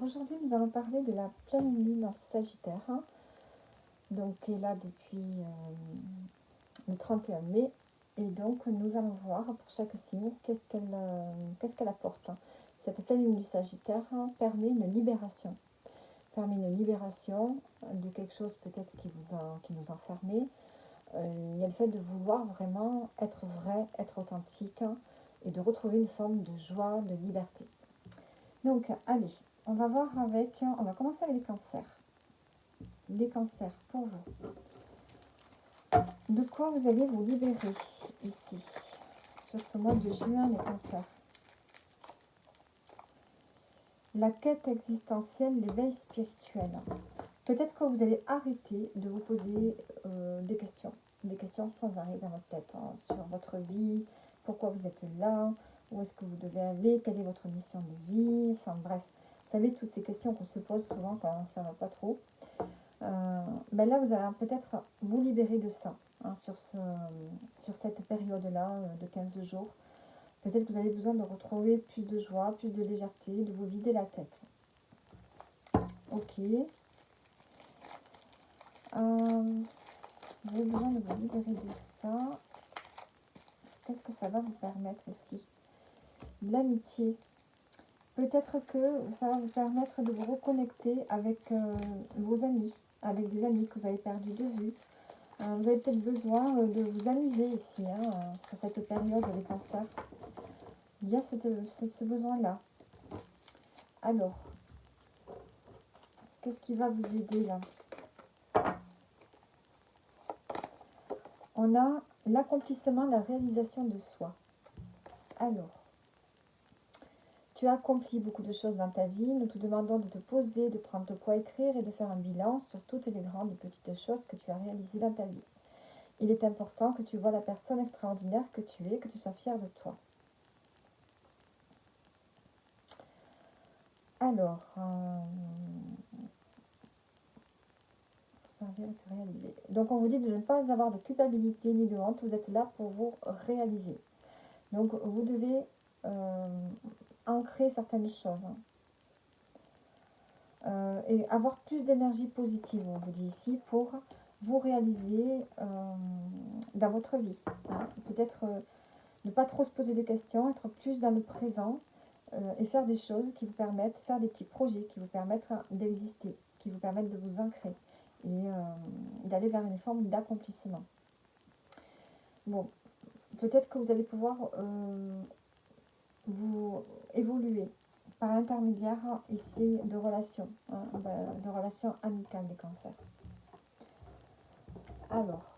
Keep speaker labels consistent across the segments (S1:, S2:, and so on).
S1: aujourd'hui, nous allons parler de la pleine lune en Sagittaire, donc qui est là depuis le 31 mai. Et donc, nous allons voir pour chaque signe qu'est-ce qu'elle apporte. Cette pleine lune du Sagittaire permet une libération. De quelque chose peut-être qui nous enfermait. Il y a le fait de vouloir vraiment être vrai, être authentique et de retrouver une forme de joie, de liberté. Donc, allez, on va commencer avec les cancers. Les cancers, pour vous. De quoi vous allez vous libérer ici, sur ce mois de juin, les cancers? La quête existentielle, l'éveil spirituel. Peut-être que vous allez arrêter de vous poser des questions sans arrêt dans votre tête, sur votre vie, pourquoi vous êtes là, où est-ce que vous devez aller, quelle est votre mission de vie, enfin bref. Vous savez, toutes ces questions qu'on se pose souvent quand ça ne va pas trop. Ben là, vous allez peut-être vous libérer de ça, sur cette période-là de 15 jours. Peut-être que vous avez besoin de retrouver plus de joie, plus de légèreté, de vous vider la tête. Ok. Vous avez besoin de vous libérer de ça. Qu'est-ce que ça va vous permettre ici? L'amitié. Peut-être que ça va vous permettre de vous reconnecter avec vos amis, avec des amis que vous avez perdu de vue. Vous avez peut-être besoin de vous amuser ici, sur cette période des cancers. Il y a ce besoin-là. Alors, qu'est-ce qui va vous aider là? On a l'accomplissement, la réalisation de soi. Alors, tu as accompli beaucoup de choses dans ta vie. Nous te demandons de te poser, de prendre de quoi écrire et de faire un bilan sur toutes les grandes et petites choses que tu as réalisées dans ta vie. Il est important que tu vois la personne extraordinaire que tu es, que tu sois fier de toi. Alors, te réaliser. Donc, on vous dit de ne pas avoir de culpabilité ni de honte. Vous êtes là pour vous réaliser. Donc, vous devez ancrer certaines choses. Et avoir plus d'énergie positive, on vous dit ici, pour vous réaliser dans votre vie. Peut-être ne pas trop se poser de questions, être plus dans le présent et faire des choses qui vous permettent, faire des petits projets qui vous permettent d'exister, qui vous permettent de vous ancrer et d'aller vers une forme d'accomplissement. Bon, peut-être que vous allez pouvoir vous évoluer par l'intermédiaire ici de relations, de relations amicales des cancers. Alors,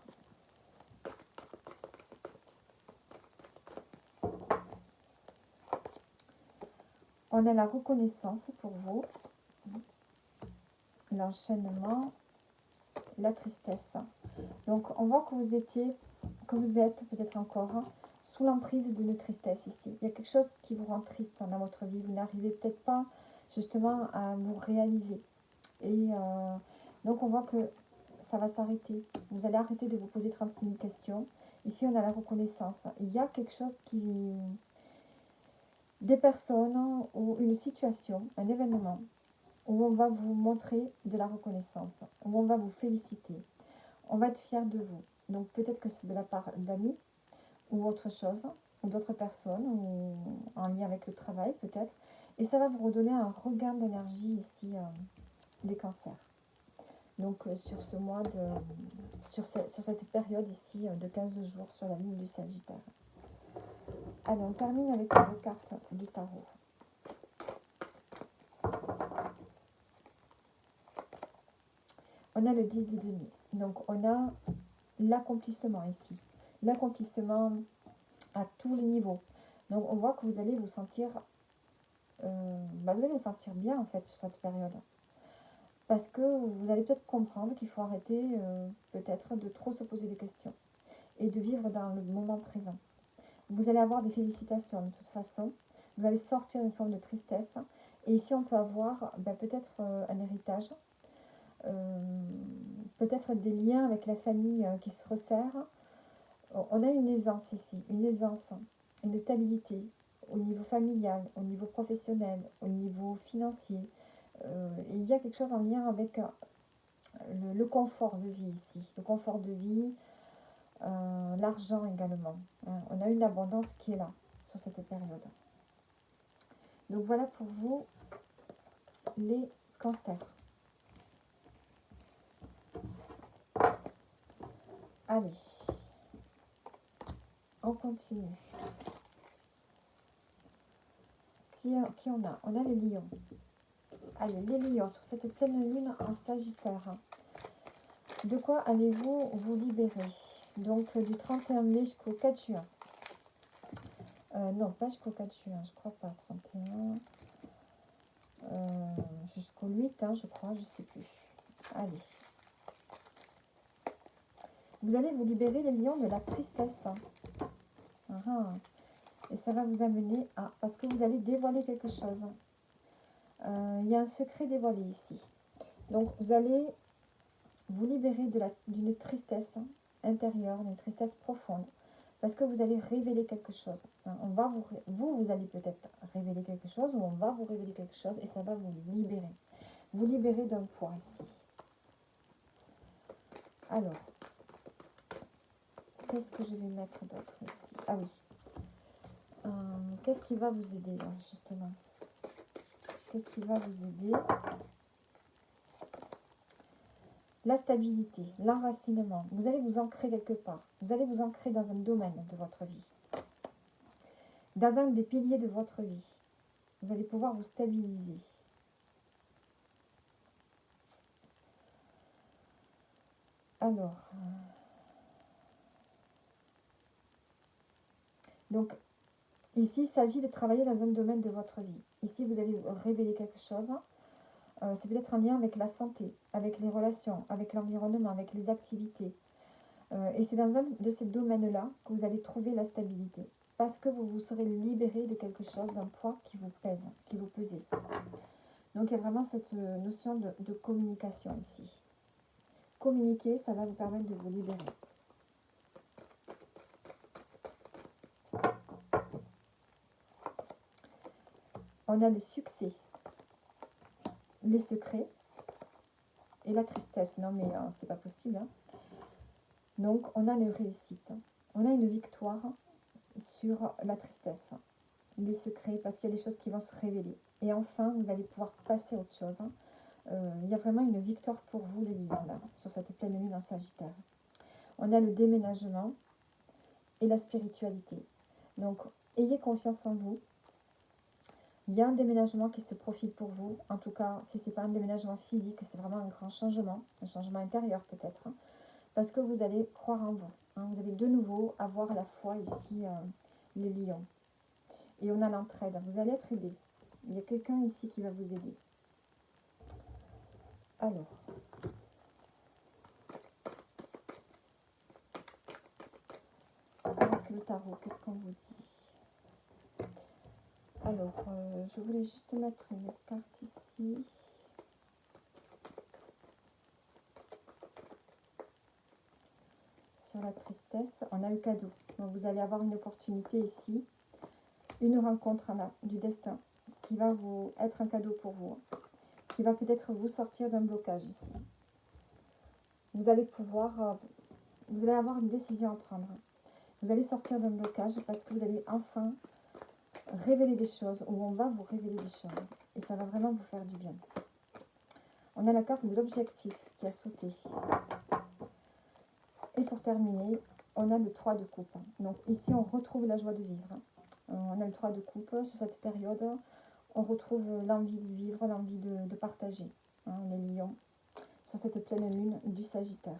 S1: on a la reconnaissance pour vous, l'enchaînement, la tristesse. Donc, on voit que vous êtes peut-être encore sous l'emprise d'une tristesse ici. Il y a quelque chose qui vous rend triste dans votre vie. Vous n'arrivez peut-être pas justement à vous réaliser. Et donc, on voit que ça va s'arrêter. Vous allez arrêter de vous poser 36 000 questions. Ici, on a la reconnaissance. Il y a quelque chose des personnes ou une situation, un événement où on va vous montrer de la reconnaissance, où on va vous féliciter. On va être fier de vous. Donc peut-être que c'est de la part d'amis ou autre chose, ou d'autres personnes, ou en lien avec le travail peut-être. Et ça va vous redonner un regain d'énergie ici, les cancers. Donc sur ce mois sur cette période ici de 15 jours sur la ligne du Sagittaire. Allez, on termine avec vos cartes du tarot. On a le 10 de denier. Donc on a l'accomplissement ici. L'accomplissement à tous les niveaux. Donc on voit que vous allez vous sentir bien en fait sur cette période. Parce que vous allez peut-être comprendre qu'il faut arrêter peut-être de trop se poser des questions et de vivre dans le moment présent. Vous allez avoir des félicitations de toute façon. Vous allez sortir d'une forme de tristesse. Et ici on peut avoir peut-être un héritage. Peut-être des liens avec la famille qui se resserrent. On a une aisance ici, une stabilité au niveau familial, au niveau professionnel, au niveau financier. il y a quelque chose en lien avec le confort de vie ici. Le confort de vie, l'argent également. Hein. On a une abondance qui est là sur cette période. Donc voilà pour vous les cancers. Allez, on continue. Qui on a? On a les lions. Allez, les lions, sur cette pleine lune en Sagittaire. De quoi allez-vous vous libérer? Donc, du 31 mai jusqu'au 4 juin. Non, pas jusqu'au 4 juin, je crois pas. 31. Jusqu'au 8, hein, je crois, je sais plus. Allez. Vous allez vous libérer, les lions, de la tristesse. Et ça va vous amener à... Parce que vous allez dévoiler quelque chose. Il y a un secret dévoilé ici. Donc, vous allez vous libérer d'une tristesse intérieure, d'une tristesse profonde. Parce que vous allez révéler quelque chose. On va vous allez peut-être révéler quelque chose, ou on va vous révéler quelque chose, et ça va vous libérer. Vous libérer d'un poids ici. Alors, qu'est-ce que je vais mettre d'autre ici? Ah oui. Qu'est-ce qui va vous aider, là, justement? Qu'est-ce qui va vous aider? La stabilité, l'enracinement. Vous allez vous ancrer quelque part. Vous allez vous ancrer dans un domaine de votre vie. Dans un des piliers de votre vie. Vous allez pouvoir vous stabiliser. Alors, donc, ici, il s'agit de travailler dans un domaine de votre vie. Ici, vous allez révéler quelque chose. C'est peut-être en lien avec la santé, avec les relations, avec l'environnement, avec les activités. Et c'est dans un de ces domaines-là que vous allez trouver la stabilité. Parce que vous vous serez libéré de quelque chose, d'un poids qui vous pèse, qui vous pesait. Donc il y a vraiment cette notion de communication ici. Communiquer, ça va vous permettre de vous libérer. On a le succès, les secrets et la tristesse. Non mais c'est pas possible. Hein. Donc on a les réussites. On a une victoire sur la tristesse. Les secrets, parce qu'il y a des choses qui vont se révéler. Et enfin, vous allez pouvoir passer à autre chose. Il y a vraiment une victoire pour vous, les lions, là, sur cette pleine lune en Sagittaire. On a le déménagement et la spiritualité. Donc, ayez confiance en vous. Il y a un déménagement qui se profile pour vous. En tout cas, si ce n'est pas un déménagement physique, c'est vraiment un grand changement. Un changement intérieur peut-être. Hein, parce que vous allez croire en vous. Hein, vous allez de nouveau avoir la foi ici, les lions. Et on a l'entraide. Vous allez être aidé. Il y a quelqu'un ici qui va vous aider. Alors. Avec le tarot, qu'est-ce qu'on vous dit? Alors, je voulais juste mettre une carte ici. Sur la tristesse, on a le cadeau. Donc, vous allez avoir une opportunité ici. Une rencontre du destin qui va vous être un cadeau pour vous. Qui va peut-être vous sortir d'un blocage ici. Vous allez pouvoir... vous allez avoir une décision à prendre. Vous allez sortir d'un blocage parce que vous allez enfin révéler des choses, ou on va vous révéler des choses. Et ça va vraiment vous faire du bien. On a la carte de l'objectif qui a sauté. Et pour terminer, on a le 3 de coupe. Donc ici, on retrouve la joie de vivre. On a le 3 de coupe. Sur cette période, on retrouve l'envie de vivre, l'envie de partager. Hein, les lions. Sur cette pleine lune du Sagittaire.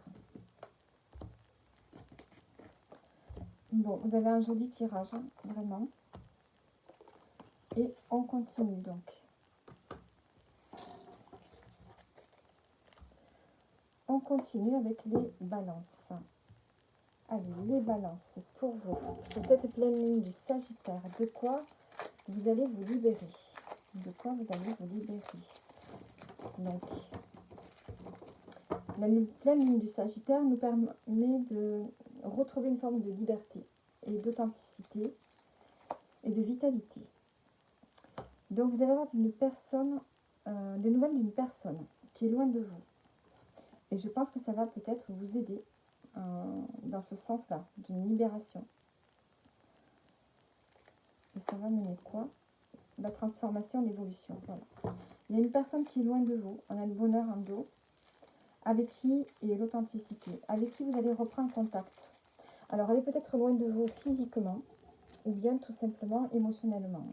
S1: Bon, vous avez un joli tirage, vraiment. Et on continue donc. On continue avec les balances. Allez, les balances pour vous. Sur cette pleine lune du Sagittaire, de quoi vous allez vous libérer? De quoi vous allez vous libérer? Donc, la pleine lune du Sagittaire nous permet de retrouver une forme de liberté et d'authenticité et de vitalité. Donc, vous allez avoir une personne des nouvelles d'une personne qui est loin de vous. Et je pense que ça va peut-être vous aider dans ce sens-là, d'une libération. Et ça va mener quoi? La transformation, l'évolution. Voilà. Il y a une personne qui est loin de vous, on a le bonheur en dos, avec qui, et l'authenticité, avec qui vous allez reprendre contact. Alors, elle est peut-être loin de vous physiquement, ou bien tout simplement émotionnellement.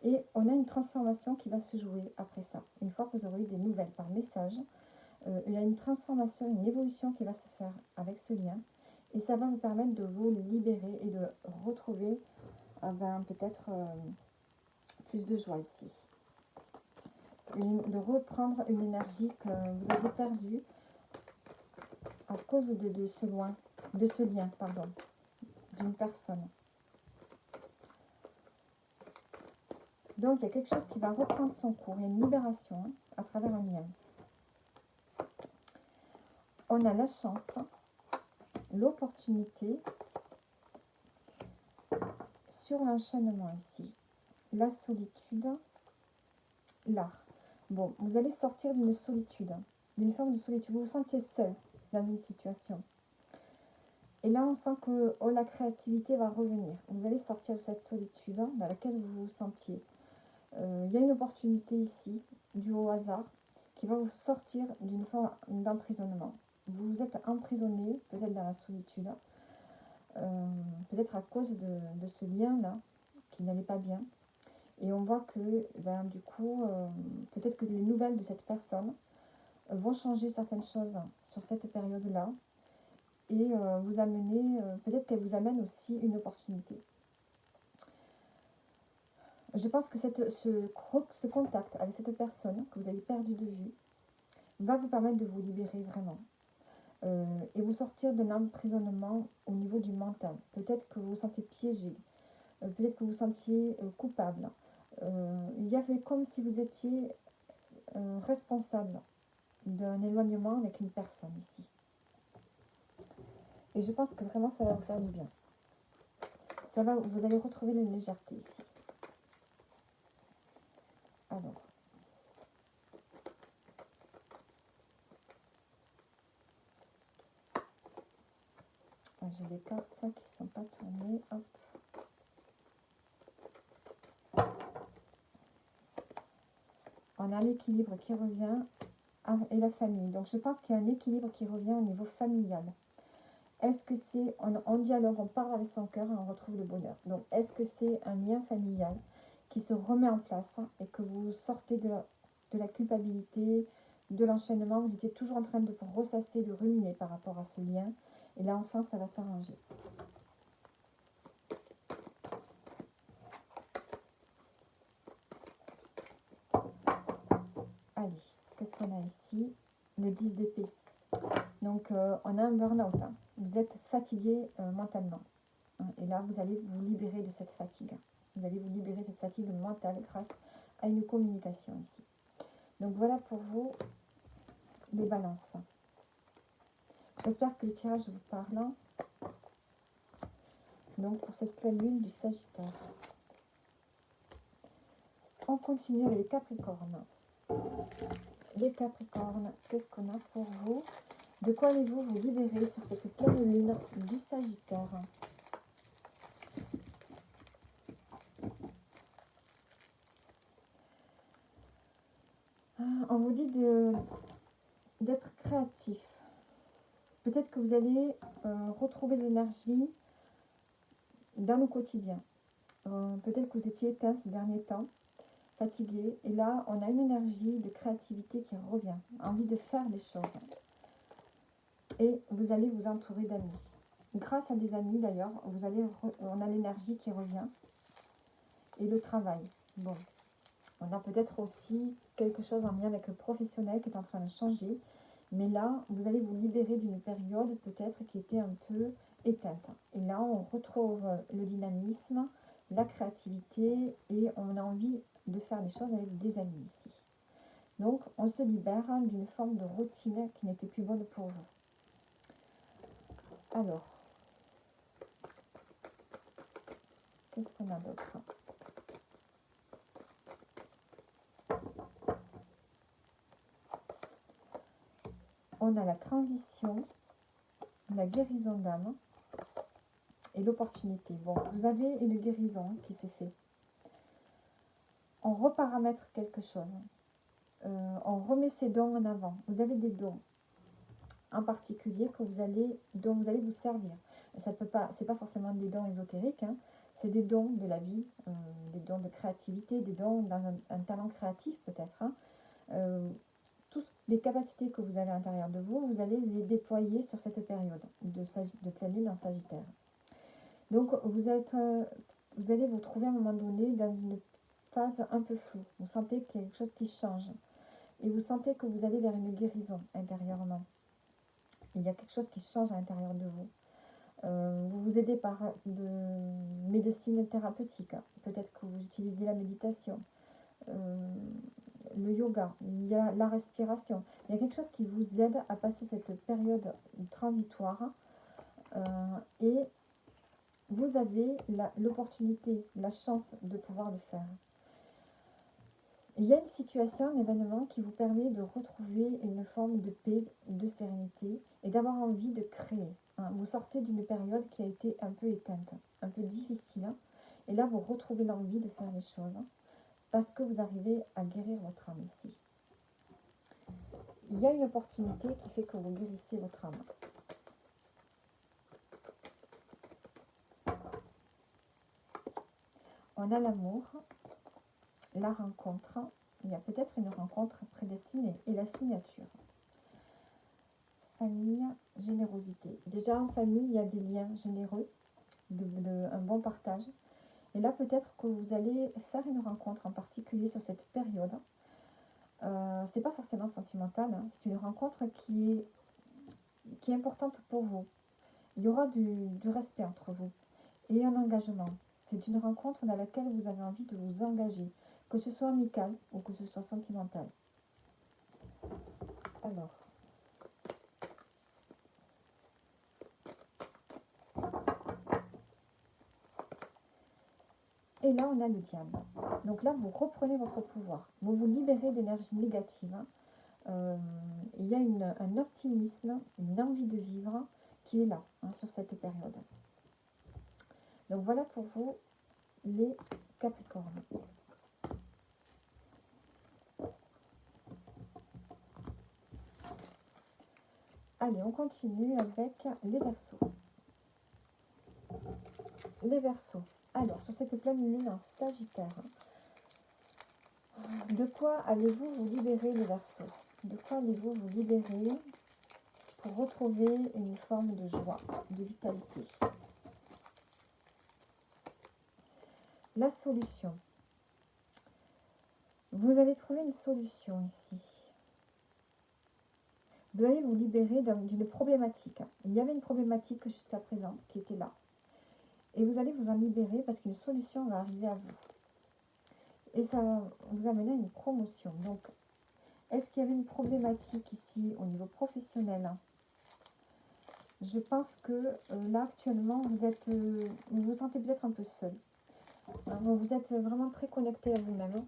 S1: Et on a une transformation qui va se jouer après ça. Une fois que vous aurez eu des nouvelles par message, il y a une transformation, une évolution qui va se faire avec ce lien. Et ça va vous permettre de vous libérer et de retrouver peut-être plus de joie ici. De reprendre une énergie que vous avez perdue à cause de ce lien, d'une personne. Donc il y a quelque chose qui va reprendre son cours, il y a une libération à travers un lien. On a la chance, l'opportunité sur l'enchaînement ici, la solitude, l'art. Bon, vous allez sortir d'une solitude, d'une forme de solitude. Vous vous sentiez seul dans une situation. Et là, on sent que la créativité va revenir. Vous allez sortir de cette solitude dans laquelle vous vous sentiez. Il y a une opportunité ici, due au hasard, qui va vous sortir d'une forme d'emprisonnement. Vous vous êtes emprisonné, peut-être dans la solitude, peut-être à cause de ce lien-là, qui n'allait pas bien. Et on voit que, du coup, peut-être que les nouvelles de cette personne vont changer certaines choses sur cette période-là. Et vous amener, peut-être qu'elle vous amène aussi une opportunité. Je pense que ce contact avec cette personne que vous avez perdu de vue va vous permettre de vous libérer vraiment. Et vous sortir d'un emprisonnement au niveau du mental. Peut-être que vous vous sentez piégé. Peut-être que vous vous sentiez coupable. Il y avait comme si vous étiez responsable d'un éloignement avec une personne ici. Et je pense que vraiment ça va vous faire du bien. Vous allez retrouver la légèreté ici. Alors. J'ai des cartes qui ne sont pas tournées. Hop. On a l'équilibre qui revient et la famille. Donc je pense qu'il y a un équilibre qui revient au niveau familial. Est-ce que c'est, on dialogue, on parle avec son cœur et on retrouve le bonheur. Donc est-ce que c'est un lien familial qui se remet en place et que vous sortez de la culpabilité, de l'enchaînement, vous étiez toujours en train de ressasser, de ruminer par rapport à ce lien. Et là enfin ça va s'arranger. Allez, qu'est-ce qu'on a ici? Le 10 d'épée. Donc, on a un burn-out. Vous êtes fatigué mentalement. Et là, vous allez vous libérer de cette fatigue. Vous allez vous libérer de cette fatigue mentale grâce à une communication ici. Donc, voilà pour vous les balances. J'espère que le tirage vous parle. Donc, pour cette pleine lune du Sagittaire. On continue avec les Capricornes. Les Capricornes, qu'est-ce qu'on a pour vous? De quoi allez-vous vous libérer sur cette pleine lune du Sagittaire? On vous dit d'être créatif. Peut-être que vous allez retrouver de l'énergie dans le quotidien. Peut-être que vous étiez éteint ces derniers temps, fatigué. Et là, on a une énergie de créativité qui revient, envie de faire des choses. Et vous allez vous entourer d'amis. Grâce à des amis d'ailleurs, on a l'énergie qui revient. Et le travail. Bon, on a peut-être aussi quelque chose en lien avec le professionnel qui est en train de changer. Mais là, vous allez vous libérer d'une période peut-être qui était un peu éteinte. Et là, on retrouve le dynamisme, la créativité et on a envie de faire des choses avec des amis ici. Donc, on se libère d'une forme de routine qui n'était plus bonne pour vous. Alors, qu'est-ce qu'on a d'autre? On a la transition, la guérison d'âme et l'opportunité. Bon, vous avez une guérison qui se fait. On reparamètre quelque chose. On remet ses dons en avant. Vous avez des dons en particulier dont vous allez vous servir. Ça peut pas, c'est pas forcément des dons ésotériques, hein. C'est des dons de la vie, des dons de créativité, des dons dans un talent créatif peut-être, hein. Toutes les capacités que vous avez à l'intérieur de vous, vous allez les déployer sur cette période de pleine lune en Sagittaire. Donc vous allez vous trouver à un moment donné dans une phase un peu floue. Vous sentez qu'il y a quelque chose qui change et vous sentez que vous allez vers une guérison intérieurement. Il y a quelque chose qui change à l'intérieur de vous. Vous vous aidez par de médecine thérapeutique. Peut-être que vous utilisez la méditation, le yoga, il y a la respiration. Il y a quelque chose qui vous aide à passer cette période transitoire. Et vous avez l'opportunité, la chance de pouvoir le faire. Il y a une situation, un événement qui vous permet de retrouver une forme de paix, de sérénité et d'avoir envie de créer. Vous sortez d'une période qui a été un peu éteinte, un peu difficile. Et là, vous retrouvez l'envie de faire les choses parce que vous arrivez à guérir votre âme ici. Il y a une opportunité qui fait que vous guérissez votre âme. On a l'amour, la rencontre, il y a peut-être une rencontre prédestinée et la signature. Famille, générosité. Déjà en famille, il y a des liens généreux, un bon partage. Et là, peut-être que vous allez faire une rencontre en particulier sur cette période. C'est pas forcément sentimental, hein. C'est une rencontre qui est importante pour vous. Il y aura du respect entre vous et un engagement. C'est une rencontre dans laquelle vous avez envie de vous engager, que ce soit amical ou que ce soit sentimental. Alors, et là, on a le diable. Donc là, vous reprenez votre pouvoir. Vous vous libérez d'énergie négative. Il y a un optimisme, une envie de vivre qui est là, sur cette période. Donc voilà pour vous, les Capricornes. Allez, on continue avec les Verseaux. Les Verseaux. Alors, sur cette pleine lune en Sagittaire, de quoi allez-vous vous libérer, les Verseaux? De quoi allez-vous vous libérer pour retrouver une forme de joie, de vitalité? La solution. Vous allez trouver une solution ici. Vous allez vous libérer d'une problématique. Il y avait une problématique jusqu'à présent qui était là. Et vous allez vous en libérer parce qu'une solution va arriver à vous. Et ça va vous amener à une promotion. Donc, est-ce qu'il y avait une problématique ici au niveau professionnel? Je pense que là, actuellement, vous vous sentez peut-être un peu seul. Vous êtes vraiment très connecté à vous-même.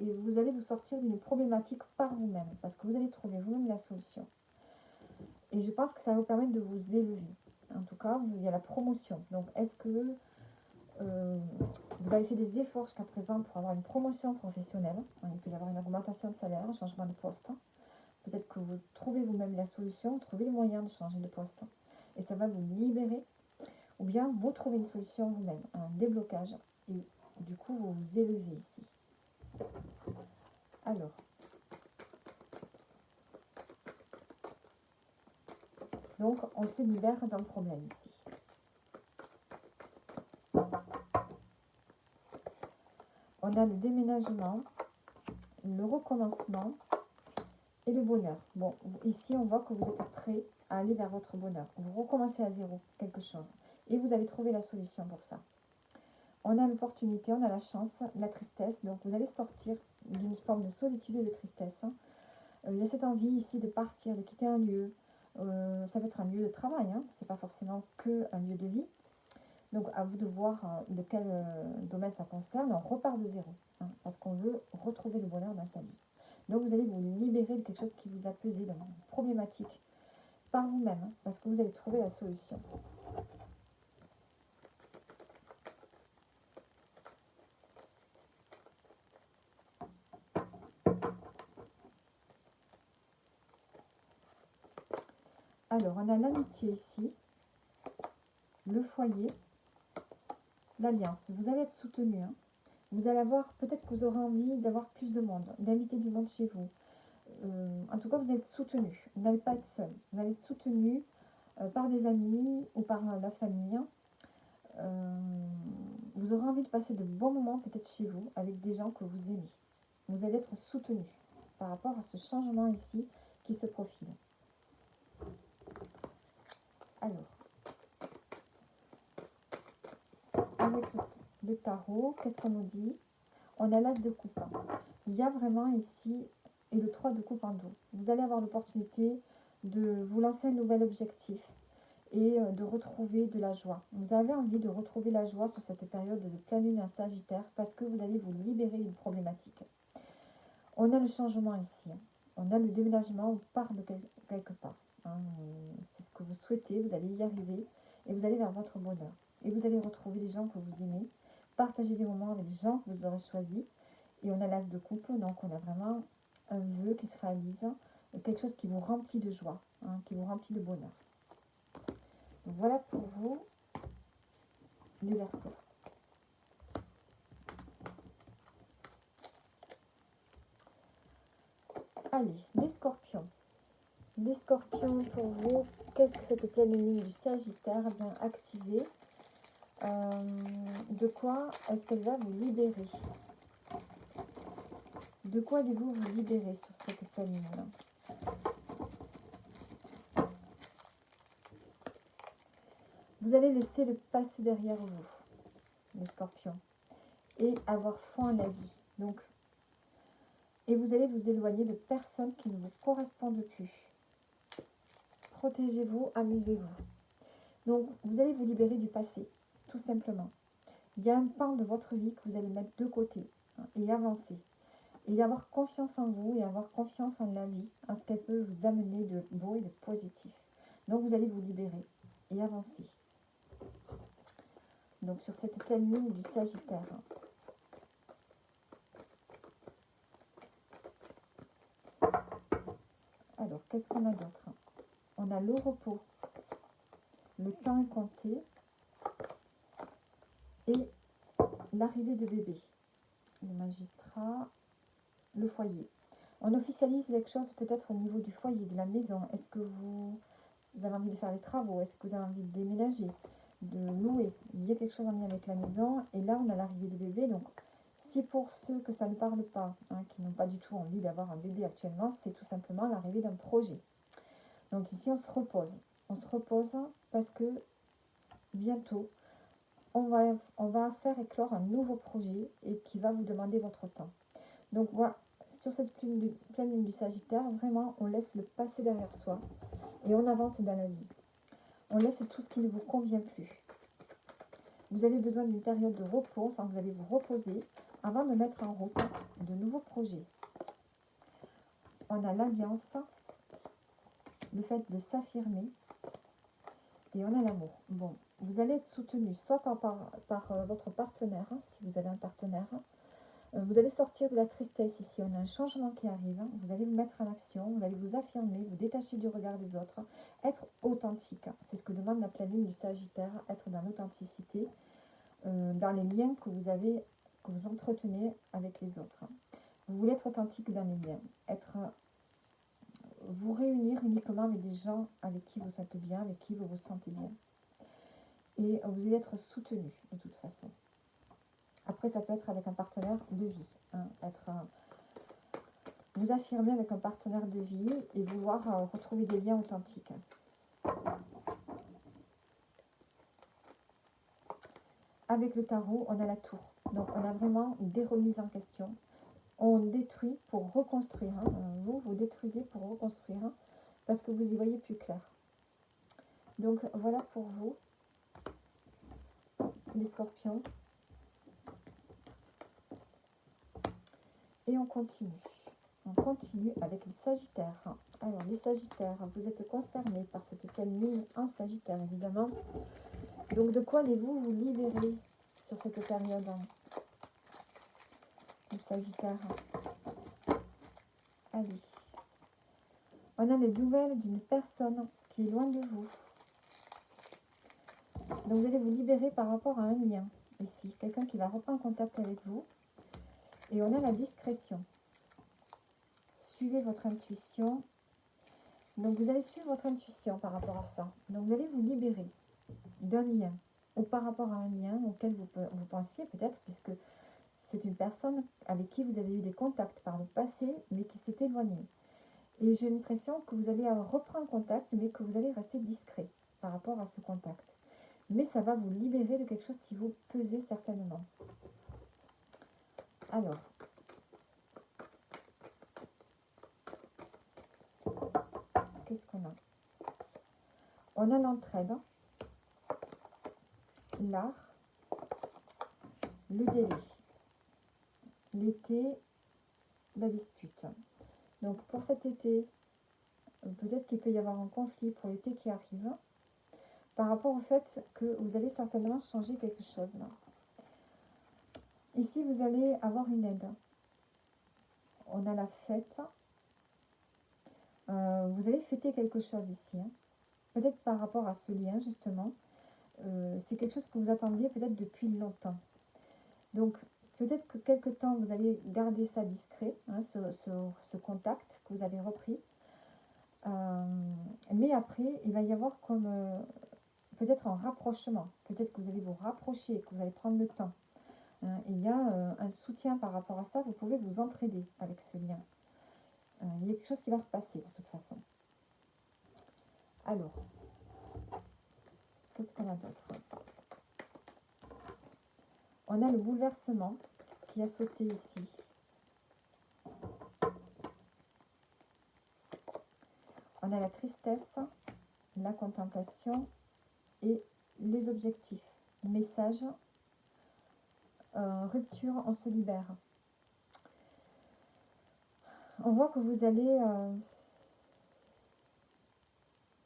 S1: Et vous allez vous sortir d'une problématique par vous-même. Parce que vous allez trouver vous-même la solution. Et je pense que ça va vous permettre de vous élever. En tout cas, il y a la promotion. Donc, est-ce que vous avez fait des efforts jusqu'à présent pour avoir une promotion professionnelle? Il peut y avoir une augmentation de salaire, un changement de poste. Peut-être que vous trouvez vous-même la solution, trouvez le moyen de changer de poste. Et ça va vous libérer. Ou bien vous trouvez une solution vous-même, un déblocage. Et du coup, vous vous élevez ici. Alors, donc on se libère d'un problème ici. On a le déménagement, le recommencement et le bonheur. Bon, ici on voit que vous êtes prêt à aller vers votre bonheur. Vous recommencez à zéro quelque chose et vous avez trouvé la solution pour ça. On a l'opportunité, on a la chance, la tristesse. Donc vous allez sortir d'une forme de solitude et de tristesse. Il y a cette envie ici de partir, de quitter un lieu. Ça peut être un lieu de travail, c'est pas forcément que un lieu de vie. Donc à vous de voir de quel domaine ça concerne. On repart de zéro, parce qu'on veut retrouver le bonheur dans sa vie. Donc vous allez vous libérer de quelque chose qui vous a pesé dans une problématique par vous-même, hein, parce que vous allez trouver la solution. Alors, on a l'amitié ici, le foyer, l'alliance. Vous allez être soutenu. Hein. Vous allez avoir, peut-être que vous aurez envie d'avoir plus de monde, d'inviter du monde chez vous. En tout cas, vous allez être soutenu. Vous n'allez pas être seul. Vous allez être soutenu par des amis ou par la famille. Vous aurez envie de passer de bons moments peut-être chez vous avec des gens que vous aimez. Vous allez être soutenu par rapport à ce changement ici qui se profile. Alors, avec le tarot, qu'est-ce qu'on nous dit? On a l'as de coupe. Il y a vraiment ici, et le 3 de coupe en dos. Vous allez avoir l'opportunité de vous lancer un nouvel objectif et de retrouver de la joie. Vous avez envie de retrouver la joie sur cette période de pleine lune en Sagittaire parce que vous allez vous libérer d'une problématique. On a le changement ici. On a le déménagement, on part de quelque part. Hein. C'est ce que vous souhaitez, vous allez y arriver et vous allez vers votre bonheur. Et vous allez retrouver des gens que vous aimez, partager des moments avec des gens que vous aurez choisis. Et on a l'as de coupe, donc on a vraiment un vœu qui se réalise, quelque chose qui vous remplit de joie, hein, qui vous remplit de bonheur. Donc voilà pour vous, les Verseaux. Allez, les Scorpions. Les Scorpions, pour vous, qu'est-ce que cette pleine lune du Sagittaire vient activer? De quoi est-ce qu'elle va vous libérer? De quoi allez-vous vous libérer sur cette pleine lune? Vous allez laisser le passé derrière vous, les Scorpions, et avoir foi en la vie. Donc, et vous allez vous éloigner de personnes qui ne vous correspondent plus. Protégez-vous, amusez-vous. Donc, vous allez vous libérer du passé, tout simplement. Il y a un pan de votre vie que vous allez mettre de côté, hein, et avancer. Et avoir confiance en vous et avoir confiance en la vie, en ce qu'elle peut vous amener de beau et de positif. Donc, vous allez vous libérer et avancer. Donc, sur cette pleine lune du Sagittaire. Alors, qu'est-ce qu'on a d'autre? On a le repos. Le temps est compté. Et l'arrivée de bébé. Le magistrat, le foyer. On officialise quelque chose peut-être au niveau du foyer, de la maison. Est-ce que vous avez envie de faire les travaux? Est-ce que vous avez envie de déménager, de louer? Il y a quelque chose en lien avec la maison. Et là, on a l'arrivée de bébé. Donc, si pour ceux que ça ne parle pas, hein, qui n'ont pas du tout envie d'avoir un bébé actuellement, c'est tout simplement l'arrivée d'un projet. Donc ici, on se repose. On se repose parce que bientôt, on va faire éclore un nouveau projet et qui va vous demander votre temps. Donc voilà, sur cette pleine lune du Sagittaire, vraiment, on laisse le passé derrière soi et on avance dans la vie. On laisse tout ce qui ne vous convient plus. Vous avez besoin d'une période de repos, sans que vous allez vous reposer avant de mettre en route de nouveaux projets. On a l'alliance, le fait de s'affirmer et on a l'amour. Bon, vous allez être soutenu soit par votre partenaire, hein, si vous avez un partenaire. Vous allez sortir de la tristesse ici. On a un changement qui arrive. Hein. Vous allez vous mettre en action. Vous allez vous affirmer, vous détacher du regard des autres. Être authentique. C'est ce que demande la pleine lune du Sagittaire. Être dans l'authenticité, dans les liens que vous avez, que vous entretenez avec les autres. Vous voulez être authentique dans les liens. Vous réunir uniquement avec des gens avec qui vous êtes bien, avec qui vous vous sentez bien. Et vous allez être soutenu de toute façon. Après, ça peut être avec un partenaire de vie. Hein, vous affirmer avec un partenaire de vie et vouloir retrouver des liens authentiques. Avec le tarot, on a la tour. Donc, on a vraiment des remises en question. On détruit pour reconstruire. Hein. Vous détruisez pour reconstruire parce que vous y voyez plus clair. Donc, voilà pour vous, les Scorpions. Et on continue. On On continue avec les Sagittaires. Alors, les Sagittaires, vous êtes concernés par cette pleine lune en Sagittaire, évidemment. Donc, de quoi allez-vous vous libérer sur cette période, les Sagittaires? Allez. On a les nouvelles d'une personne qui est loin de vous. Donc, vous allez vous libérer par rapport à un lien, ici. Quelqu'un qui va reprendre contact avec vous. Et on a la discrétion. Suivez votre intuition. Donc, vous allez suivre votre intuition par rapport à ça. Donc, vous allez vous libérer d'un lien ou par rapport à un lien auquel vous pensiez peut-être, puisque c'est une personne avec qui vous avez eu des contacts par le passé, mais qui s'est éloignée. Et j'ai l'impression que vous allez reprendre contact, mais que vous allez rester discret par rapport à ce contact. Mais ça va vous libérer de quelque chose qui vous pesait certainement. Alors, qu'est-ce qu'on a? On a l'entraide, l'art, le délai, l'été, la dispute. Donc pour cet été, peut-être qu'il peut y avoir un conflit pour l'été qui arrive, par rapport au fait que vous allez certainement changer quelque chose là. Ici, vous allez avoir une aide. On a la fête. Vous allez fêter quelque chose ici. Peut-être par rapport à ce lien, justement. C'est quelque chose que vous attendiez peut-être depuis longtemps. Donc, peut-être que quelque temps, vous allez garder ça discret, ce contact que vous avez repris. Mais après, il va y avoir comme peut-être un rapprochement. Peut-être que vous allez vous rapprocher, que vous allez prendre le temps. Il y a un soutien par rapport à ça. Vous pouvez vous entraider avec ce lien. Il y a quelque chose qui va se passer de toute façon. Alors, qu'est-ce qu'on a d'autre? On a le bouleversement qui a sauté ici. On a la tristesse, la contemplation et les objectifs. Message, rupture, on se libère. On voit que vous allez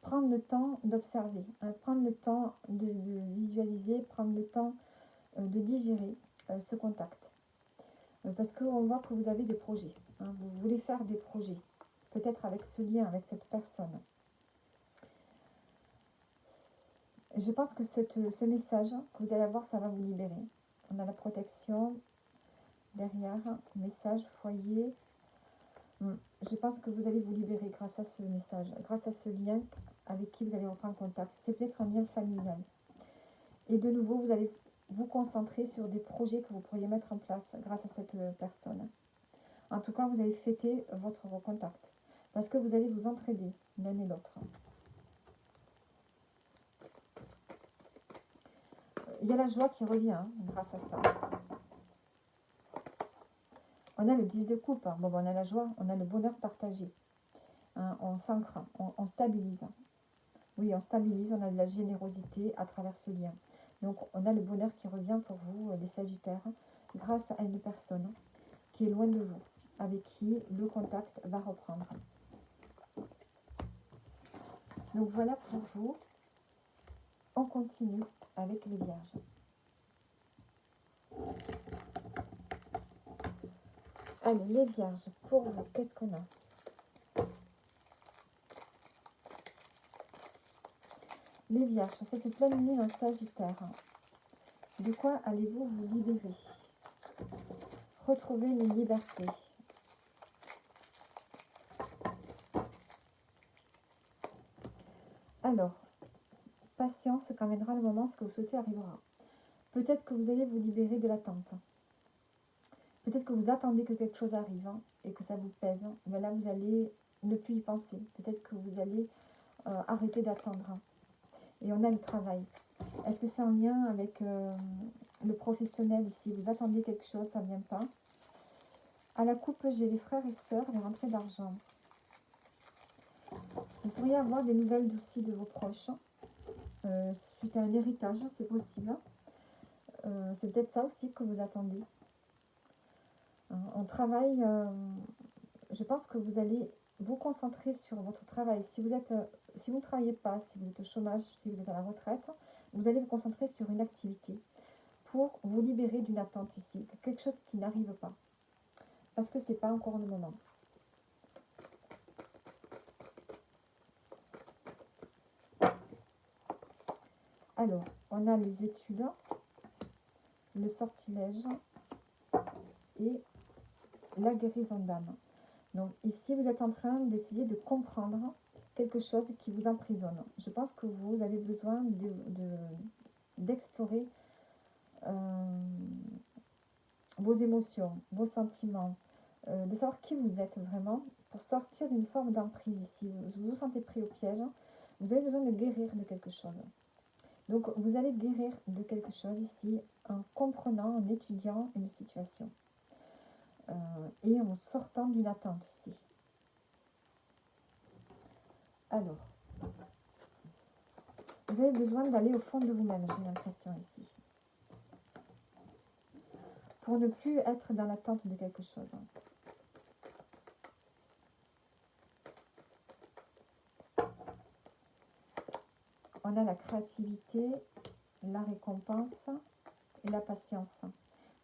S1: prendre le temps d'observer, prendre le temps de visualiser, prendre le temps de digérer ce contact. Parce qu'on voit que vous avez des projets. Vous voulez faire des projets. Peut-être avec ce lien, avec cette personne. Je pense que ce message que vous allez avoir, ça va vous libérer. On a la protection derrière, message, foyer. Je pense que vous allez vous libérer grâce à ce message, grâce à ce lien avec qui vous allez reprendre contact. C'est peut-être un lien familial. Et de nouveau, vous allez vous concentrer sur des projets que vous pourriez mettre en place grâce à cette personne. En tout cas, vous allez fêter votre recontact parce que vous allez vous entraider l'un et l'autre. Il y a la joie qui revient grâce à ça. On a le 10 de coupe. Bon, on a la joie, on a le bonheur partagé. On s'ancre, on stabilise. Oui, on stabilise, on a de la générosité à travers ce lien. Donc, on a le bonheur qui revient pour vous, les Sagittaires, grâce à une personne qui est loin de vous, avec qui le contact va reprendre. Donc, voilà pour vous. On continue avec les Vierges. Allez, les Vierges, pour vous, qu'est-ce qu'on a? Les Vierges, cette pleine lune en Sagittaire. De quoi allez-vous vous libérer? Retrouver une liberté. Alors, patience, quand viendra le moment, ce que vous souhaitez arrivera. Peut-être que vous allez vous libérer de l'attente. Peut-être que vous attendez que quelque chose arrive et que ça vous pèse. Mais là, vous allez ne plus y penser. Peut-être que vous allez arrêter d'attendre. Et on a le travail. Est-ce que c'est en lien avec le professionnel ici? Vous attendez quelque chose, ça ne vient pas. À la coupe, j'ai les frères et sœurs, les rentrées d'argent. Vous pourriez avoir des nouvelles aussi de vos proches. Suite à un héritage, c'est possible. C'est peut-être ça aussi que vous attendez. On travaille je pense que vous allez vous concentrer sur votre travail. Si vous ne travaillez pas, si vous êtes au chômage, si vous êtes à la retraite, vous allez vous concentrer sur une activité pour vous libérer d'une attente ici, quelque chose qui n'arrive pas. Parce que ce n'est pas encore le moment. Alors, on a les études, le sortilège et la guérison d'âme. Donc ici, vous êtes en train d'essayer de comprendre quelque chose qui vous emprisonne. Je pense que vous avez besoin d'explorer vos émotions, vos sentiments, de savoir qui vous êtes vraiment pour sortir d'une forme d'emprise ici. Vous vous sentez pris au piège, vous avez besoin de guérir de quelque chose. Donc vous allez guérir de quelque chose ici en comprenant, en étudiant une situation et en sortant d'une attente ici. Alors, vous avez besoin d'aller au fond de vous-même, j'ai l'impression ici. Pour ne plus être dans l'attente de quelque chose. On a la créativité, la récompense et la patience.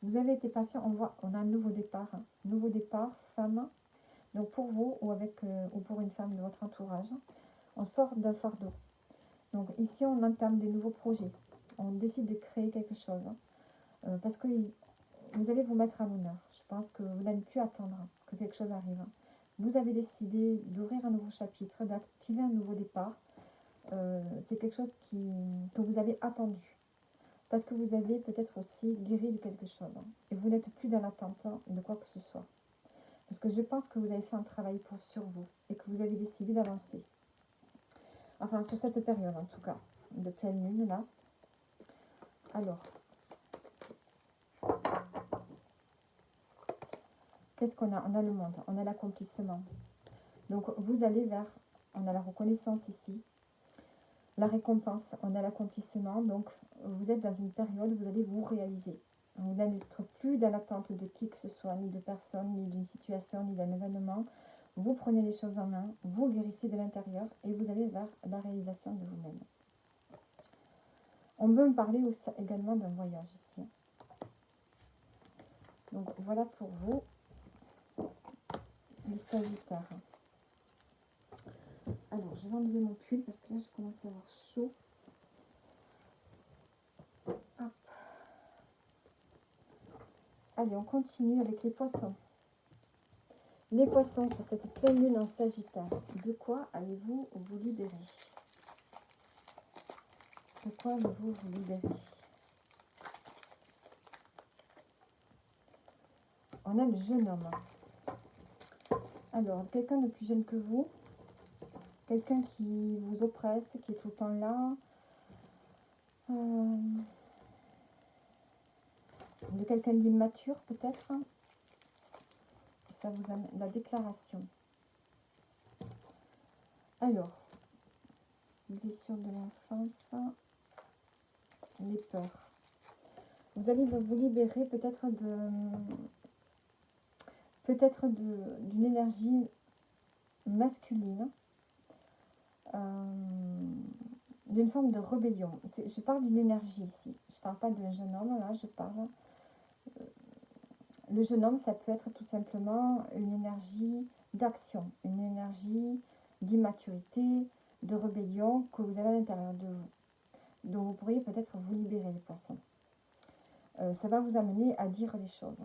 S1: Vous avez été patient, on a un nouveau départ. Nouveau départ, femme. Donc pour vous ou pour une femme de votre entourage, on sort d'un fardeau. Donc ici, on entame des nouveaux projets. On décide de créer quelque chose. Parce que vous allez vous mettre à l'honneur. Je pense que vous n'allez plus attendre que quelque chose arrive. Vous avez décidé d'ouvrir un nouveau chapitre, d'activer un nouveau départ. C'est quelque chose que vous avez attendu. Parce que vous avez peut-être aussi guéri de quelque chose. Et vous n'êtes plus dans l'attente de quoi que ce soit. Parce que je pense que vous avez fait un travail sur vous. Et que vous avez décidé d'avancer. Enfin, sur cette période en tout cas. De pleine lune là. Alors. Qu'est-ce qu'on a? On a le monde. On a l'accomplissement. Donc vous allez on a la reconnaissance ici. La récompense, on a l'accomplissement. Donc vous êtes dans une période où vous allez vous réaliser. Vous n'êtes plus dans l'attente de qui que ce soit, ni de personne, ni d'une situation, ni d'un événement. Vous prenez les choses en main, vous guérissez de l'intérieur et vous allez vers la réalisation de vous-même. On peut me parler également d'un voyage ici. Donc voilà pour vous, les Sagittaires. Alors, je vais enlever mon pull parce que là, je commence à avoir chaud. Hop. Allez, on continue avec les poissons. Les poissons sur cette pleine lune en Sagittaire. De quoi allez-vous vous libérer? De quoi allez-vous vous libérer? On a le jeune homme. Alors, quelqu'un de plus jeune que vous. Quelqu'un qui vous oppresse, qui est tout le temps là. De quelqu'un d'immature peut-être. Ça vous amène la déclaration. Alors, blessure de l'enfance, les peurs. Vous allez vous libérer peut-être d'une énergie masculine, d'une forme de rébellion. Je parle d'une énergie ici. Je ne parle pas d'un jeune homme, là, je parle... Le jeune homme, ça peut être tout simplement une énergie d'action, une énergie d'immaturité, de rébellion que vous avez à l'intérieur de vous. Donc vous pourriez peut-être vous libérer, les poissons. Ça va vous amener à dire les choses.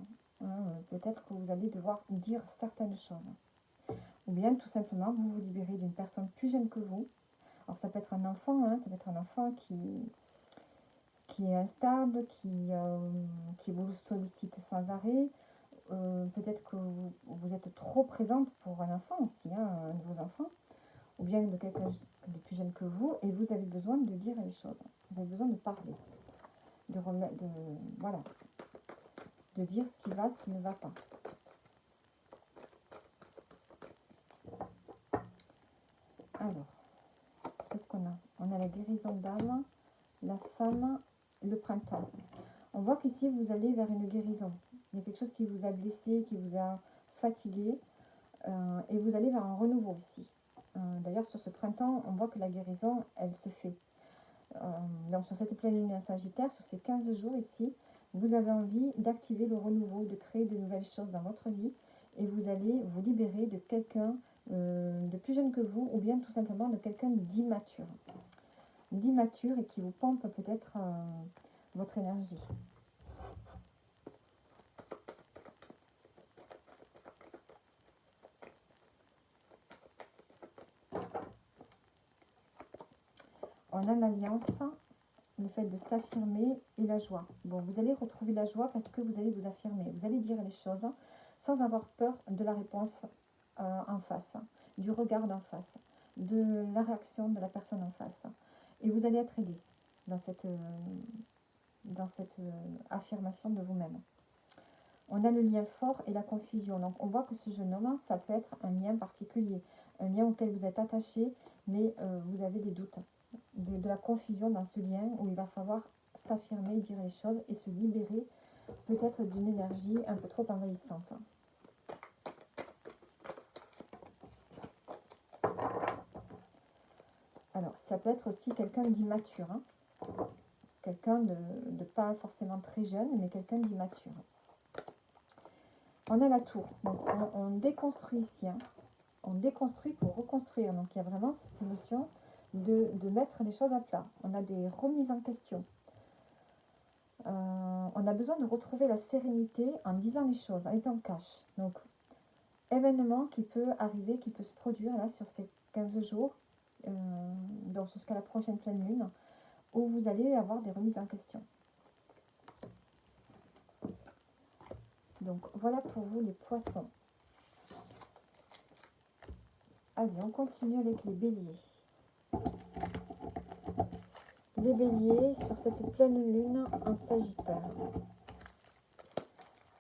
S1: Peut-être que vous allez devoir dire certaines choses. Ou bien tout simplement vous vous libérez d'une personne plus jeune que vous. Alors ça peut être un enfant, ça peut être un enfant qui est instable, qui vous sollicite sans arrêt. Peut-être que vous êtes trop présente pour un enfant aussi, un de vos enfants, ou bien de quelqu'un de plus jeune que vous, et vous avez besoin de dire les choses. Vous avez besoin de parler, voilà, de dire ce qui va, ce qui ne va pas. Alors, qu'est-ce qu'on a? On a la guérison d'âme, la femme, le printemps. On voit qu'ici, vous allez vers une guérison. Il y a quelque chose qui vous a blessé, qui vous a fatigué. Et vous allez vers un renouveau ici. D'ailleurs, sur ce printemps, on voit que la guérison, elle se fait. Donc, sur cette pleine lune en Sagittaire, sur ces 15 jours ici, vous avez envie d'activer le renouveau, de créer de nouvelles choses dans votre vie. Et vous allez vous libérer de quelqu'un de plus jeune que vous, ou bien tout simplement de quelqu'un d'immature. D'immature et qui vous pompe peut-être votre énergie. On a l'alliance, le fait de s'affirmer et la joie. Bon, vous allez retrouver la joie parce que vous allez vous affirmer. Vous allez dire les choses sans avoir peur de la réponse en face, du regard d'en face, de la réaction de la personne en face. Et vous allez être aidé dans cette affirmation de vous-même. On a le lien fort et la confusion. Donc, on voit que ce jeune homme, ça peut être un lien particulier, un lien auquel vous êtes attaché, mais vous avez des doutes, de la confusion dans ce lien où il va falloir s'affirmer, dire les choses et se libérer peut-être d'une énergie un peu trop envahissante. Alors, ça peut être aussi quelqu'un d'immature, hein. Quelqu'un de pas forcément très jeune, mais quelqu'un d'immature. On a la tour, donc on déconstruit ici, hein. On déconstruit pour reconstruire, donc il y a vraiment cette émotion de mettre les choses à plat. On a des remises en question. On a besoin de retrouver la sérénité en disant les choses, en étant cash. Donc, événement qui peut arriver, qui peut se produire là sur ces 15 jours, donc jusqu'à la prochaine pleine lune, où vous allez avoir des remises en question. Donc, voilà pour vous les poissons. Allez, on continue avec les béliers. Les béliers sur cette pleine lune en Sagittaire.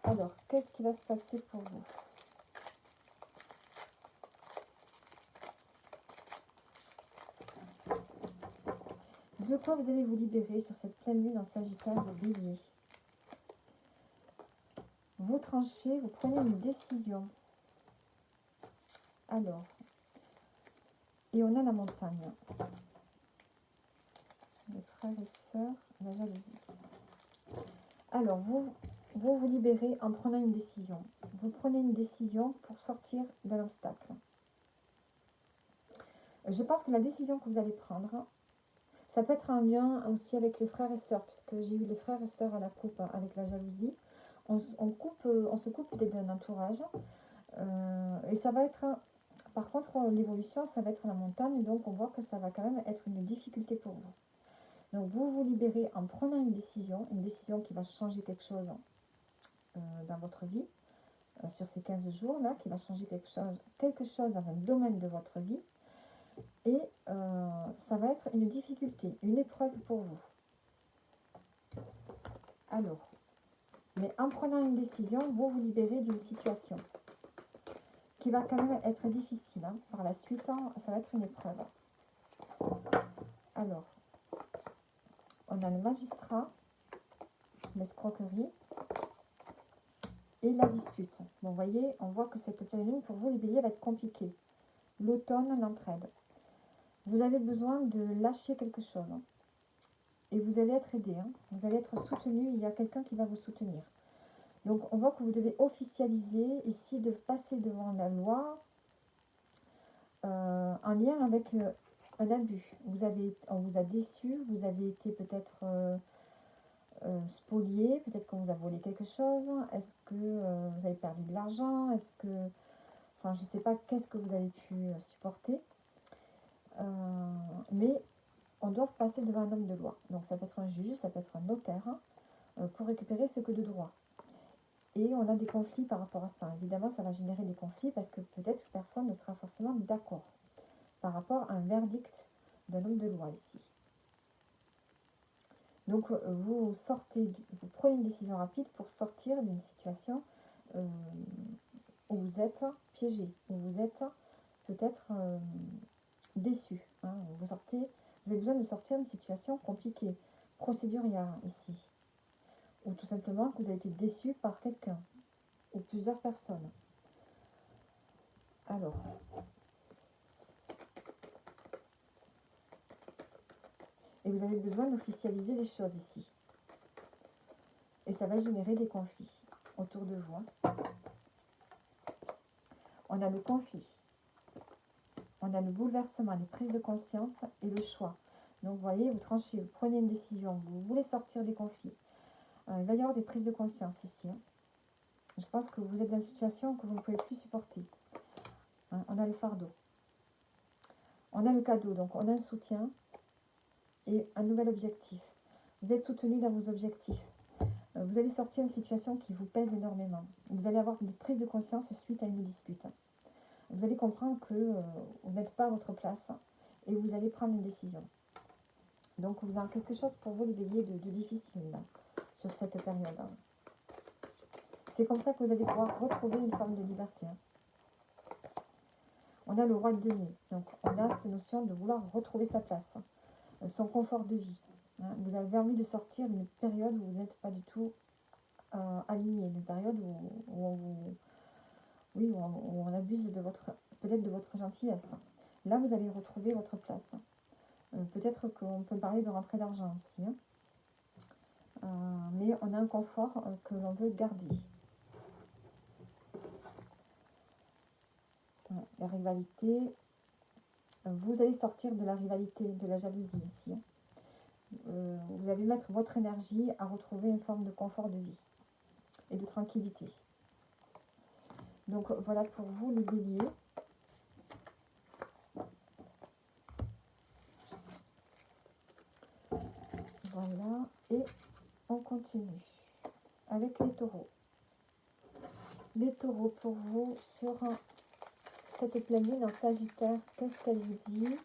S1: Alors, qu'est-ce qui va se passer pour vous? De quoi vous allez vous libérer sur cette pleine lune en Sagittaire, les béliers? Vous tranchez, vous prenez une décision. Alors, et on a la montagne. Les frères et sœurs, la jalousie. Alors, vous libérez en prenant une décision. Vous prenez une décision pour sortir d'un obstacle. Je pense que la décision que vous allez prendre, ça peut être en lien aussi avec les frères et sœurs, puisque j'ai eu les frères et sœurs à la coupe avec la jalousie. On se coupe peut-être d'un entourage. Et ça va être, par contre, l'évolution, ça va être la montagne, donc on voit que ça va quand même être une difficulté pour vous. Donc vous vous libérez en prenant une décision qui va changer quelque chose dans votre vie, sur ces 15 jours-là, qui va changer quelque chose dans un domaine de votre vie, et ça va être une difficulté, une épreuve pour vous. Alors, mais en prenant une décision, vous vous libérez d'une situation qui va quand même être difficile, hein. Par la suite, hein, ça va être une épreuve. Alors, on a le magistrat, l'escroquerie et la dispute. Bon, vous voyez, on voit que cette pleine lune, pour vous, les béliers, va être compliquée. L'automne, l'entraide. Vous avez besoin de lâcher quelque chose. Hein. Et vous allez être aidé. Hein. Vous allez être soutenu. Il y a quelqu'un qui va vous soutenir. Donc, on voit que vous devez officialiser ici, de passer devant la loi en lien avec un abus. On vous a déçu, vous avez été peut-être spolié, peut-être qu'on vous a volé quelque chose. Est-ce que vous avez perdu de l'argent? Est-ce que, enfin, je ne sais pas qu'est-ce que vous avez pu supporter. Mais on doit passer devant un homme de loi. Donc ça peut être un juge, ça peut être un notaire, pour récupérer ce que de droit. Et on a des conflits par rapport à ça. Évidemment, ça va générer des conflits parce que peut-être personne ne sera forcément d'accord par rapport à un verdict d'un homme de loi ici. Donc vous prenez une décision rapide pour sortir d'une situation où vous êtes piégé, où vous êtes peut-être déçu. Hein. Vous avez besoin de sortir d'une situation compliquée, procédurière ici. Ou tout simplement que vous avez été déçu par quelqu'un ou plusieurs personnes. Alors, et vous avez besoin d'officialiser les choses ici. Et ça va générer des conflits autour de vous. On a le conflit, on a le bouleversement, les prises de conscience et le choix. Donc vous voyez, vous tranchez, vous prenez une décision, vous voulez sortir des conflits. Il va y avoir des prises de conscience ici. Je pense que vous êtes dans une situation que vous ne pouvez plus supporter. On a le fardeau. On a le cadeau, donc on a un soutien et un nouvel objectif. Vous êtes soutenu dans vos objectifs. Vous allez sortir d'une situation qui vous pèse énormément. Vous allez avoir des prises de conscience suite à une dispute. Vous allez comprendre que vous n'êtes pas à votre place et vous allez prendre une décision. Donc, vous avez quelque chose pour vous, les béliers, de difficile là, sur cette période. C'est comme ça que vous allez pouvoir retrouver une forme de liberté. On a le roi de denier. Donc, on a cette notion de vouloir retrouver sa place, son confort de vie. Vous avez envie de sortir d'une période où vous n'êtes pas du tout aligné, une période où on abuse de peut-être de votre gentillesse. Là, vous allez retrouver votre place. Peut-être qu'on peut parler de rentrée d'argent aussi. Mais on a un confort que l'on veut garder. La rivalité, vous allez sortir de la rivalité, de la jalousie ici. Vous allez mettre votre énergie à retrouver une forme de confort de vie et de tranquillité. Donc voilà pour vous les béliers. Voilà, et on continue avec les taureaux. Les taureaux pour vous sur cette pleine lune en Sagittaire, qu'est-ce qu'elle vous dit?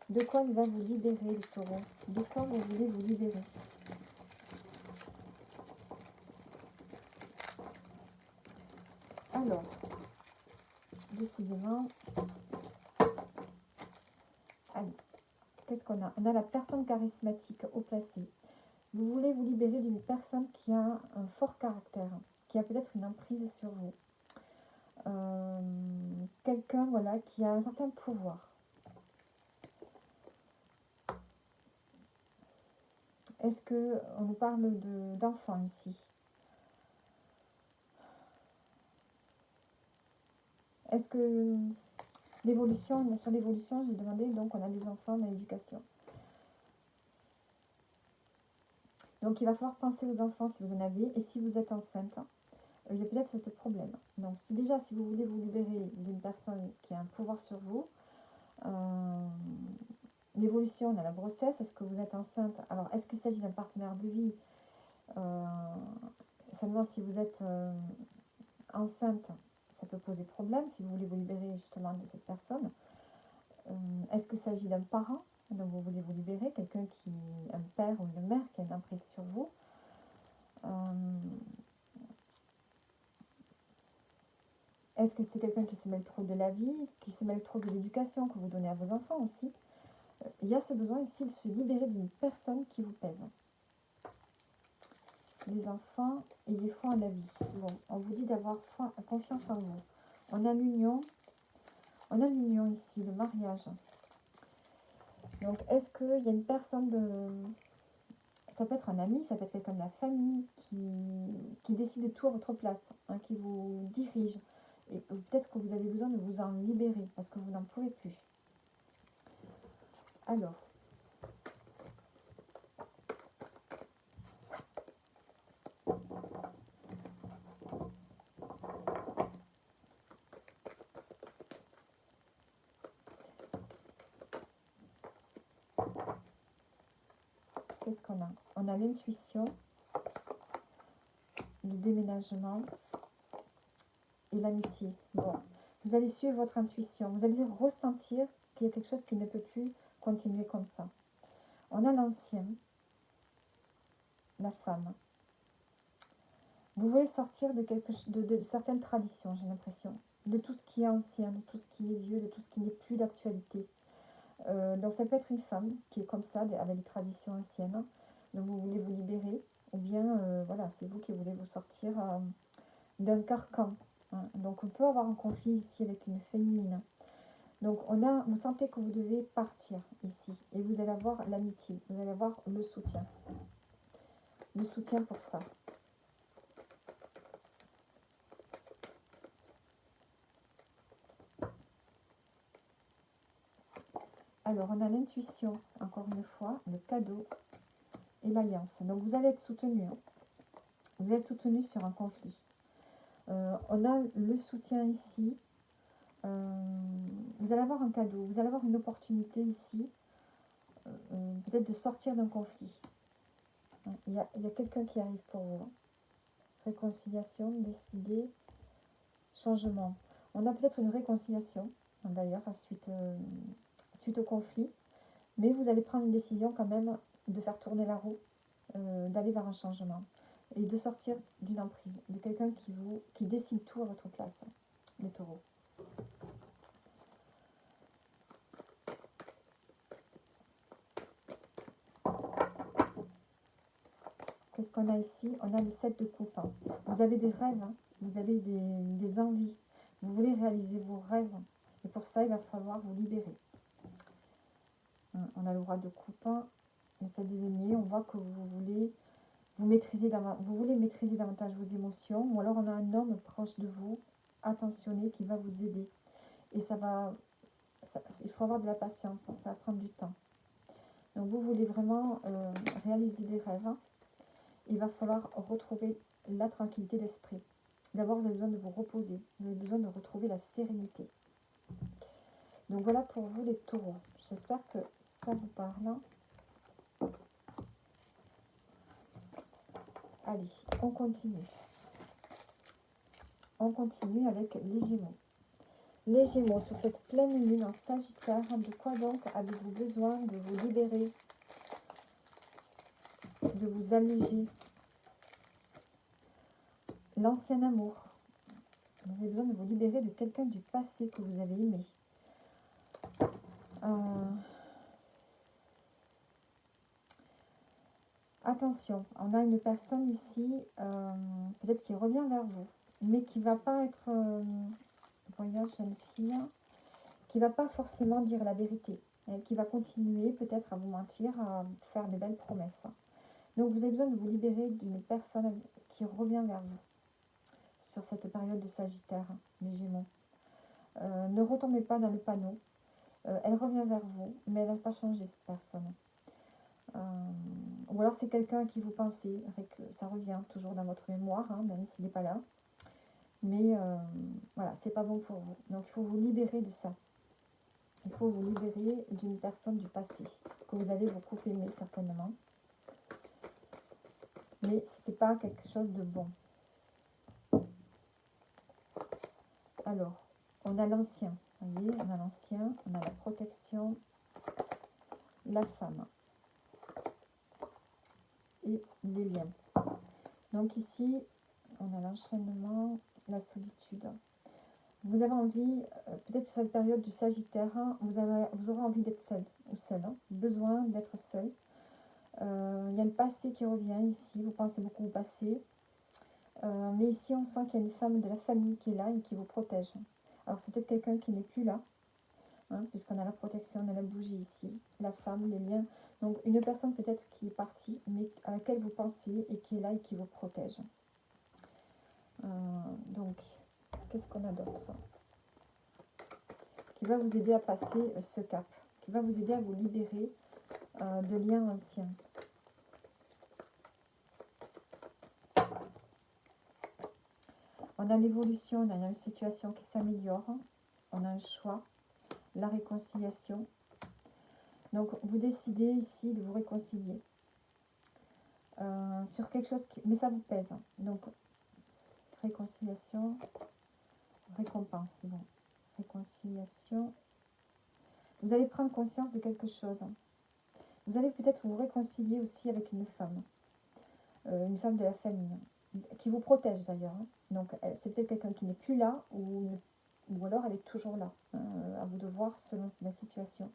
S1: De quoi il va vous libérer les taureaux? De quoi vous voulez vous libérer? Alors, décidément, allez, qu'est-ce qu'on a? On a la personne charismatique au placé. Vous voulez vous libérer d'une personne qui a un fort caractère, qui a peut-être une emprise sur vous. Quelqu'un, voilà, qui a un certain pouvoir. Est-ce qu'on nous parle d'enfants ici? Est-ce que l'évolution, sur l'évolution, j'ai demandé, donc on a des enfants dans l'éducation. Donc il va falloir penser aux enfants si vous en avez, et si vous êtes enceinte, il y a peut-être ce problème. Donc si vous voulez vous libérer d'une personne qui a un pouvoir sur vous, l'évolution, on a la grossesse, est-ce que vous êtes enceinte? Alors est-ce qu'il s'agit d'un partenaire de vie? Seulement si vous êtes enceinte, ça peut poser problème si vous voulez vous libérer justement de cette personne. Est-ce qu'il s'agit d'un parent? Donc vous voulez vous libérer, quelqu'un qui, un père ou une mère qui a une emprise sur vous. Est-ce que c'est quelqu'un qui se mêle trop de la vie, qui se mêle trop de l'éducation que vous donnez à vos enfants aussi? Il y a ce besoin ici de se libérer d'une personne qui vous pèse. Les enfants, ayez foi en la vie. Bon, on vous dit d'avoir confiance en vous. On a l'union ici, le mariage. Donc, est-ce qu'il y a une personne ça peut être un ami, ça peut être quelqu'un de la famille qui décide de tout à votre place, qui vous dirige. Et peut-être que vous avez besoin de vous en libérer parce que vous n'en pouvez plus. Alors, qu'est-ce qu'on a? On a l'intuition, le déménagement et l'amitié. Bon, vous allez suivre votre intuition, vous allez ressentir qu'il y a quelque chose qui ne peut plus continuer comme ça. On a l'ancien, la femme. Vous voulez sortir de certaines traditions, j'ai l'impression, de tout ce qui est ancien, de tout ce qui est vieux, de tout ce qui n'est plus d'actualité. Donc ça peut être une femme qui est comme ça, avec des traditions anciennes. Donc vous voulez vous libérer, ou bien voilà, c'est vous qui voulez vous sortir d'un carcan. hein. Donc on peut avoir un conflit ici avec une féminine. Donc vous sentez que vous devez partir ici. Et vous allez avoir l'amitié. Vous allez avoir le soutien. Le soutien pour ça. Alors, on a l'intuition, encore une fois, le cadeau et l'alliance. Donc, vous allez être soutenu. Hein. Vous êtes soutenu sur un conflit. On a le soutien ici. Vous allez avoir un cadeau. Vous allez avoir une opportunité ici. Peut-être de sortir d'un conflit. Il y a quelqu'un qui arrive pour vous. Hein. Réconciliation, décider, changement. On a peut-être une réconciliation, d'ailleurs, suite au conflit. Mais vous allez prendre une décision quand même de faire tourner la roue, d'aller vers un changement. Et de sortir d'une emprise, de quelqu'un qui décide tout à votre place, les taureaux. Qu'est-ce qu'on a ici? On a le 7 de coupe. Hein. Vous avez des rêves, hein. Vous avez des envies. Vous voulez réaliser vos rêves. Et pour ça, il va falloir vous libérer. On a le roi de coupe. Hein. Le 7 de denier, on voit que vous voulez maîtriser davantage vos émotions. Ou alors on a un homme proche de vous, attentionné, qui va vous aider. Et il faut avoir de la patience, hein. Ça va prendre du temps. Donc vous voulez vraiment réaliser des rêves. Hein. Il va falloir retrouver la tranquillité d'esprit. D'abord, vous avez besoin de vous reposer. Vous avez besoin de retrouver la sérénité. Donc voilà pour vous les taureaux. J'espère que ça vous parle. Allez, on continue. On continue avec les Gémeaux. Les Gémeaux, sur cette pleine lune en Sagittaire, de quoi donc avez-vous besoin de vous libérer, de vous alléger? L'ancien amour. Vous avez besoin de vous libérer de quelqu'un du passé que vous avez aimé. Attention, on a une personne ici, peut-être qui revient vers vous, mais qui va pas être, voyage jeune fille, qui va pas forcément dire la vérité, et qui va continuer peut-être à vous mentir, à faire de belles promesses. Donc vous avez besoin de vous libérer d'une personne qui revient vers vous sur cette période de Sagittaire, les Gémeaux. Ne retombez pas dans le panneau. Elle revient vers vous, mais elle n'a pas changé cette personne. Ou alors c'est quelqu'un à qui vous pensez, avec, ça revient toujours dans votre mémoire, hein, même s'il n'est pas là. Mais voilà, c'est pas bon pour vous. Donc il faut vous libérer de ça. Il faut vous libérer d'une personne du passé, que vous avez beaucoup aimé certainement. Mais c'était pas quelque chose de bon. Alors, on a l'ancien. Vous voyez, on a l'ancien, on a la protection, la femme et les liens. Donc ici, on a l'enchaînement, la solitude. Vous avez envie, peut-être sur cette période du Sagittaire, hein, vous aurez envie d'être seul ou seul, hein, besoin d'être seul. Il y a le passé qui revient ici, vous pensez beaucoup au passé. Mais ici, on sent qu'il y a une femme de la famille qui est là et qui vous protège. Alors, c'est peut-être quelqu'un qui n'est plus là, hein, puisqu'on a la protection, on a la bougie ici, la femme, les liens. Donc, une personne peut-être qui est partie, mais à laquelle vous pensez et qui est là et qui vous protège. Donc, qu'est-ce qu'on a d'autre? Qui va vous aider à passer ce cap, qui va vous aider à vous libérer de liens anciens. On a l'évolution, on a une situation qui s'améliore, on a un choix, la réconciliation. Donc, vous décidez ici de vous réconcilier sur quelque chose, mais ça vous pèse. Hein. Donc, réconciliation, récompense. Bon, réconciliation. Vous allez prendre conscience de quelque chose. Vous allez peut-être vous réconcilier aussi avec une femme de la famille, qui vous protège d'ailleurs. Hein. Donc, c'est peut-être quelqu'un qui n'est plus là, ou alors elle est toujours là. À vous de voir selon la situation.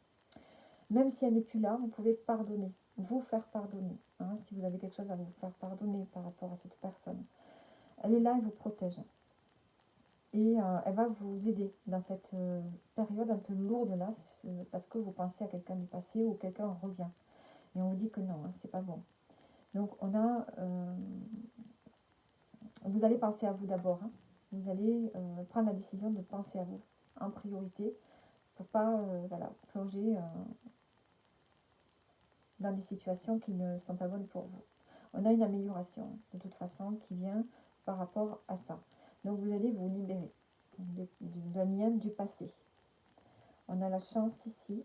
S1: Même si elle n'est plus là, vous pouvez pardonner, vous faire pardonner. Hein, si vous avez quelque chose à vous faire pardonner par rapport à cette personne. Elle est là, elle vous protège. et elle va vous aider dans cette période un peu lourde là, parce que vous pensez à quelqu'un du passé ou quelqu'un revient. Et on vous dit que non, hein, c'est pas bon. Donc on a, vous allez penser à vous d'abord. Hein. Vous allez prendre la décision de penser à vous en priorité pour pas voilà, plonger dans des situations qui ne sont pas bonnes pour vous. On a une amélioration de toute façon qui vient par rapport à ça. Donc vous allez vous libérer d'un lien du passé. On a la chance ici,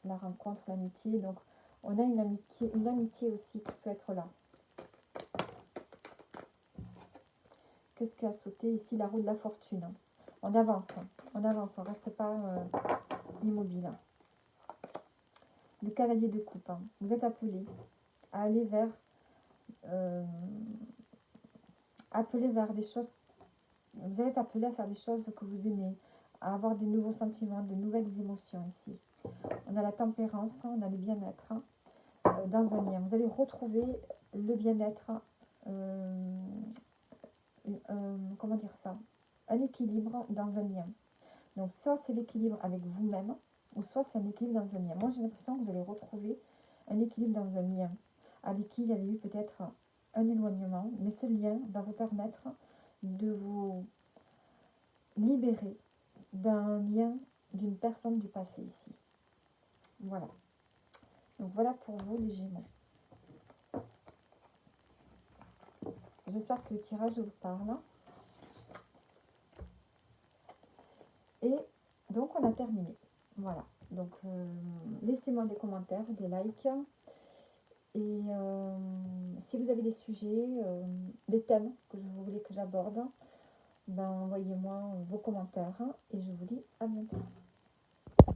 S1: la rencontre, l'amitié. Donc on a une amitié aussi qui peut être là. Qu'est-ce qui a sauté ici? La roue de la fortune. On avance, on avance, on ne reste pas immobile. Le cavalier de coupe. Vous êtes appelé à aller vers des choses. Vous êtes appelé à faire des choses que vous aimez, à avoir des nouveaux sentiments, de nouvelles émotions ici. On a la tempérance, on a le bien-être dans un lien. Vous allez retrouver le bien-être, comment dire ça, un équilibre dans un lien. Donc soit c'est l'équilibre avec vous-même, ou soit c'est un équilibre dans un lien. Moi j'ai l'impression que vous allez retrouver un équilibre dans un lien avec qui il y avait eu peut-être un éloignement, mais ce lien va vous permettre de vous libérer d'un lien d'une personne du passé ici. Voilà. Donc voilà pour vous les Gémeaux. J'espère que le tirage vous parle. Et donc on a terminé. Voilà. Donc laissez-moi des commentaires, des likes. Et si vous avez des sujets, des thèmes que vous voulez que j'aborde, ben envoyez-moi vos commentaires et je vous dis à bientôt.